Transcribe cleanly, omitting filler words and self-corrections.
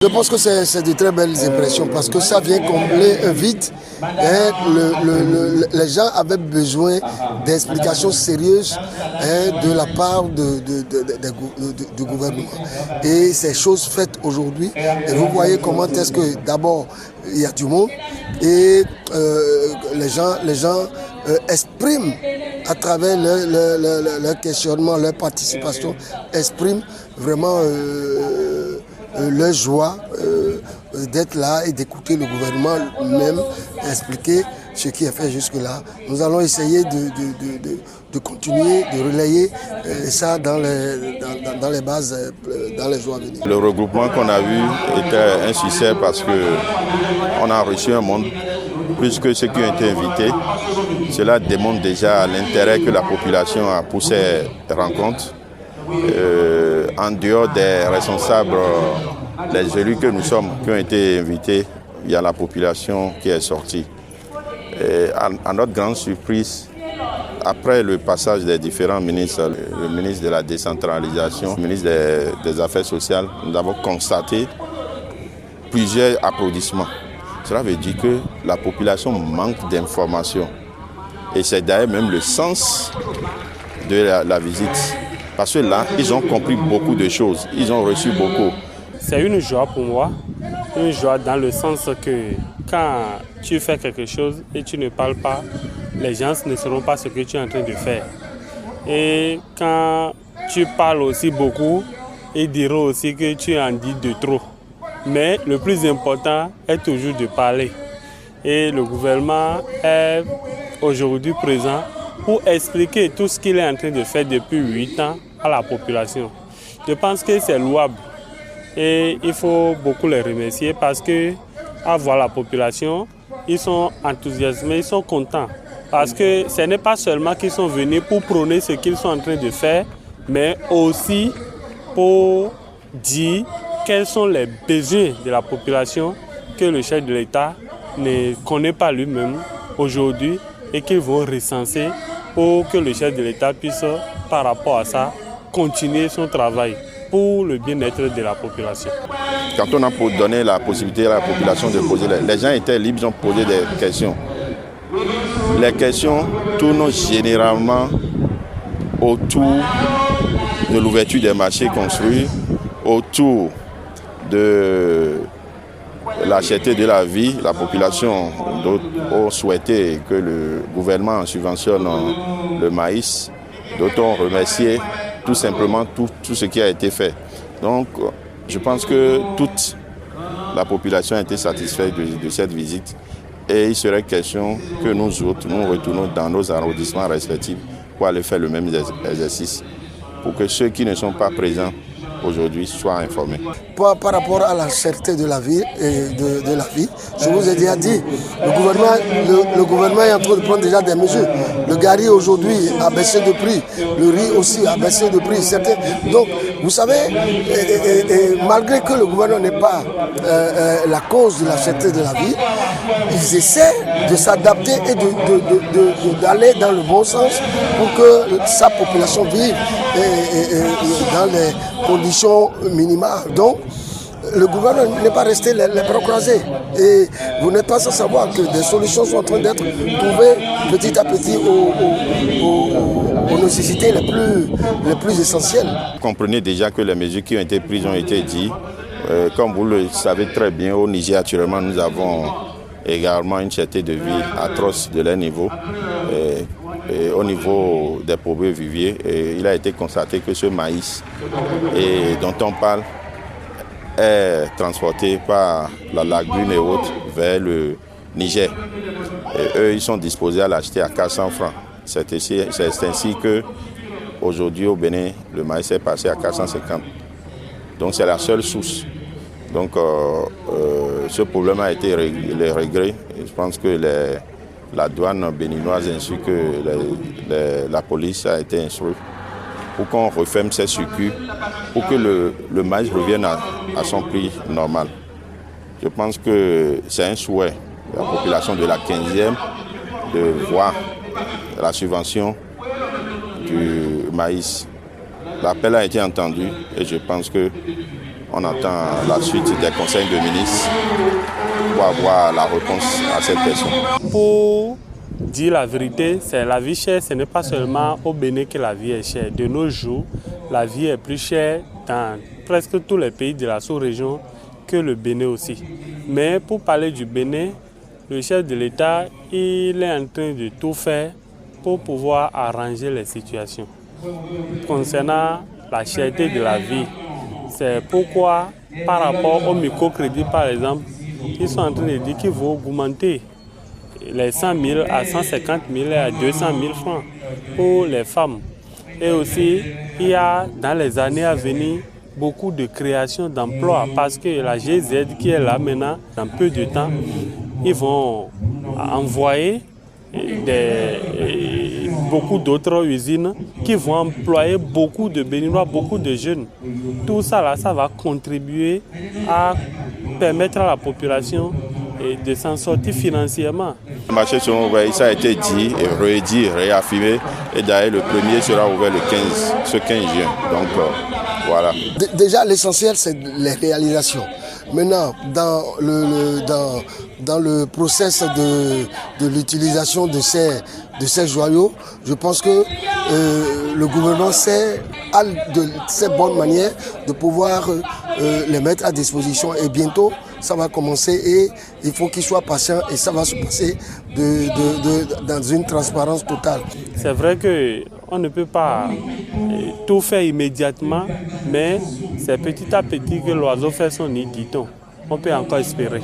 Je pense que c'est de très belles impressions parce que ça vient combler un vide. Les gens avaient besoin d'explications sérieuses de la part du gouvernement. Et ces choses faites aujourd'hui, et vous voyez comment est-ce que d'abord il y a du monde et les gens expriment à travers leur questionnement, leur participation, expriment vraiment leur joie d'être là et d'écouter le gouvernement même expliquer ce qui est fait jusque-là. Nous allons essayer de continuer, de relayer ça dans les bases, dans les jours à venir. Le regroupement qu'on a vu était un succès parce qu'on a reçu un monde plus que ceux qui ont été invités. Cela démontre déjà l'intérêt que la population a pour ces rencontres. En dehors des responsables, les élus que nous sommes, qui ont été invités, il y a la population qui est sortie. Et à notre grande surprise, après le passage des différents ministres, le ministre de la décentralisation, le ministre des Affaires sociales, nous avons constaté plusieurs applaudissements. Cela veut dire que la population manque d'informations. Et c'est d'ailleurs même le sens de la visite. Parce que là, ils ont compris beaucoup de choses, ils ont reçu beaucoup. C'est une joie pour moi, une joie dans le sens que quand tu fais quelque chose et tu ne parles pas, les gens ne sauront pas ce que tu es en train de faire. Et quand tu parles aussi beaucoup, ils diront aussi que tu en dis de trop. Mais le plus important est toujours de parler. Et le gouvernement est aujourd'hui présent pour expliquer tout ce qu'il est en train de faire depuis 8 ans à la population. Je pense que c'est louable et il faut beaucoup les remercier parce que à voir la population, ils sont enthousiasmés, ils sont contents. Parce que ce n'est pas seulement qu'ils sont venus pour prôner ce qu'ils sont en train de faire, mais aussi pour dire quels sont les besoins de la population que le chef de l'État ne connaît pas lui-même aujourd'hui et qu'ils vont recenser pour que le chef de l'État puisse, par rapport à ça, continuer son travail pour le bien-être de la population. Quand on a donné la possibilité à la population de poser, les gens étaient libres, ils ont posé des questions. Les questions tournent généralement autour de l'ouverture des marchés construits, autour de la cherté de la vie. La population a souhaité que le gouvernement subventionne le maïs. D'autres ont remercié tout simplement tout ce qui a été fait. Donc, je pense que toute la population a été satisfaite de cette visite. Et il serait question que nous autres, nous retournons dans nos arrondissements respectifs pour aller faire le même exercice, pour que ceux qui ne sont pas présents aujourd'hui soient informés. Par rapport à la cherté de la vie, je vous ai déjà dit, le gouvernement est en train de prendre déjà des mesures. Le gari aujourd'hui a baissé de prix, le riz aussi a baissé de prix. Donc, vous savez, malgré que le gouvernement n'est pas la cause de la cherté de la vie, ils essaient de s'adapter et d'aller dans le bon sens pour que sa population vive dans les conditions minimales. Donc, le gouvernement n'est pas resté les bras croisés. Et vous n'êtes pas sans savoir que des solutions sont en train d'être trouvées petit à petit aux nécessités les plus essentielles. Vous comprenez déjà que les mesures qui ont été prises ont été dites. Comme vous le savez très bien, au Niger, actuellement, nous avons également une cherté de vie atroce de leur niveau. Et au niveau des pauvres viviers, il a été constaté que ce maïs dont on parle est transporté par la lagune et autres vers le Niger. Et eux, ils sont disposés à l'acheter à 400 francs. C'est ainsi qu'aujourd'hui au Bénin, le maïs est passé à 450. Donc c'est la seule source. Donc ce problème a été réglé. Je pense que la douane béninoise ainsi que la police a été instruite pour qu'on referme ces circuits, pour que le maïs revienne à son prix normal. Je pense que c'est un souhait de la population de la 15e de voir la subvention du maïs. L'appel a été entendu et je pense que On attend la suite des conseils de ministres pour avoir la réponse à cette question. Pour dire la vérité, c'est la vie chère, ce n'est pas seulement au Bénin que la vie est chère. De nos jours, la vie est plus chère dans presque tous les pays de la sous-région que le Bénin aussi. Mais pour parler du Bénin, le chef de l'État, il est en train de tout faire pour pouvoir arranger les situations. Concernant la cherté de la vie, c'est pourquoi par rapport au microcrédit par exemple, ils sont en train de dire qu'ils vont augmenter les 100 000 à 150 000 et à 200 000 francs pour les femmes. Et aussi, il y a dans les années à venir beaucoup de création d'emplois parce que la GZ qui est là maintenant, dans peu de temps, ils vont envoyer beaucoup d'autres usines qui vont employer beaucoup de Béninois, beaucoup de jeunes. Tout ça, là, ça va contribuer à permettre à la population de s'en sortir financièrement. Les marchés seront ouverts, ça a été dit et redit, réaffirmé. Et d'ailleurs, le premier sera ouvert ce 15 juin. Donc, voilà. Déjà, l'essentiel, c'est les réalisations. Maintenant, dans le process de l'utilisation de ces joyaux, je pense que le gouvernement a de ces bonnes manières de pouvoir les mettre à disposition. Et bientôt, ça va commencer et il faut qu'il soit patient et ça va se passer dans une transparence totale. C'est vrai qu'on ne peut pas tout faire immédiatement, mais c'est petit à petit que l'oiseau fait son nid, dit-on. On peut encore espérer.